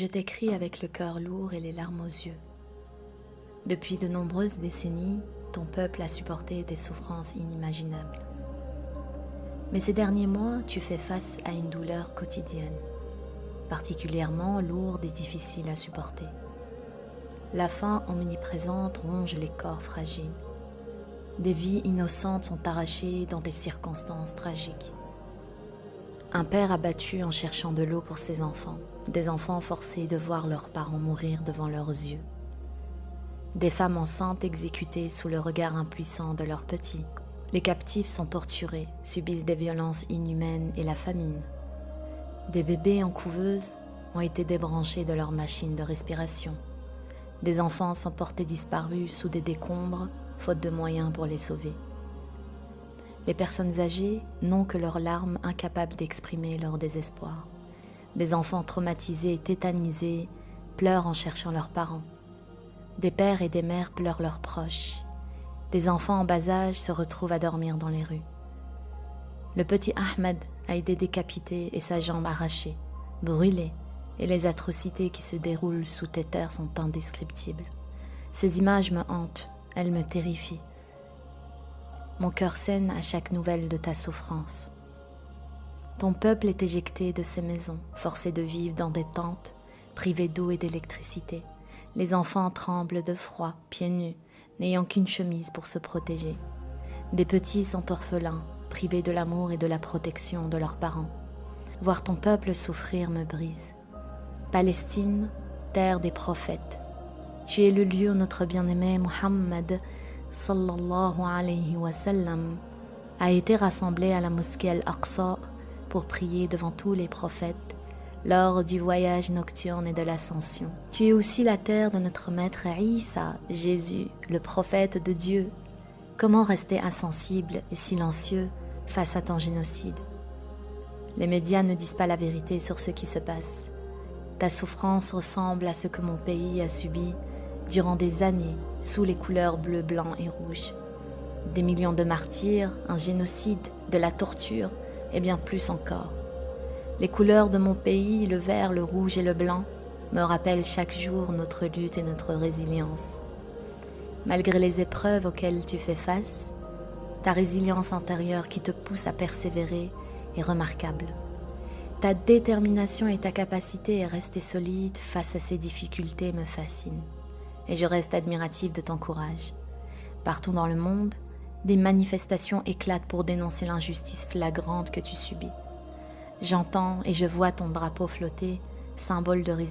Je t'écris avec le cœur lourd et les larmes aux yeux. Depuis de nombreuses décennies, ton peuple a supporté des souffrances inimaginables. Mais ces derniers mois, tu fais face à une douleur quotidienne, particulièrement lourde et difficile à supporter. La faim omniprésente ronge les corps fragiles. Des vies innocentes sont arrachées dans des circonstances tragiques. Un père abattu en cherchant de l'eau pour ses enfants, des enfants forcés de voir leurs parents mourir devant leurs yeux. Des femmes enceintes exécutées sous le regard impuissant de leurs petits. Les captifs sont torturés, subissent des violences inhumaines et la famine. Des bébés en couveuse ont été débranchés de leurs machines de respiration. Des enfants sont portés disparus sous des décombres, faute de moyens pour les sauver. Les personnes âgées n'ont que leurs larmes incapables d'exprimer leur désespoir. Des enfants traumatisés et tétanisés pleurent en cherchant leurs parents. Des pères et des mères pleurent leurs proches. Des enfants en bas âge se retrouvent à dormir dans les rues. Le petit Ahmed a été décapité et sa jambe arrachée, brûlée, et les atrocités qui se déroulent sous tes terres sont indescriptibles. Ces images me hantent, elles me terrifient. Mon cœur saigne à chaque nouvelle de ta souffrance. Ton peuple est éjecté de ses maisons, forcé de vivre dans des tentes, privé d'eau et d'électricité. Les enfants tremblent de froid, pieds nus, n'ayant qu'une chemise pour se protéger. Des petits sont orphelins, privés de l'amour et de la protection de leurs parents. Voir ton peuple souffrir me brise. Palestine, terre des prophètes. Tu es le lieu où notre bien-aimé Muhammad sallallahu alayhi wa sallam a été rassemblé à la mosquée Al-Aqsa pour prier devant tous les prophètes lors du voyage nocturne et de l'ascension. Tu es aussi la terre de notre maître Isa, Jésus, le prophète de Dieu. Comment rester insensible et silencieux face à ton génocide? Les médias ne disent pas la vérité sur ce qui se passe. Ta souffrance ressemble à ce que mon pays a subi durant des années sous les couleurs bleu, blanc et rouge. Des millions de martyrs, un génocide, de la torture et bien plus encore. Les couleurs de mon pays, le vert, le rouge et le blanc, me rappellent chaque jour notre lutte et notre résilience. Malgré les épreuves auxquelles tu fais face, ta résilience intérieure qui te pousse à persévérer est remarquable. Ta détermination et ta capacité à rester solide face à ces difficultés me fascinent. Et je reste admirative de ton courage. Partout dans le monde, des manifestations éclatent pour dénoncer l'injustice flagrante que tu subis. J'entends et je vois ton drapeau flotter, symbole de résistance.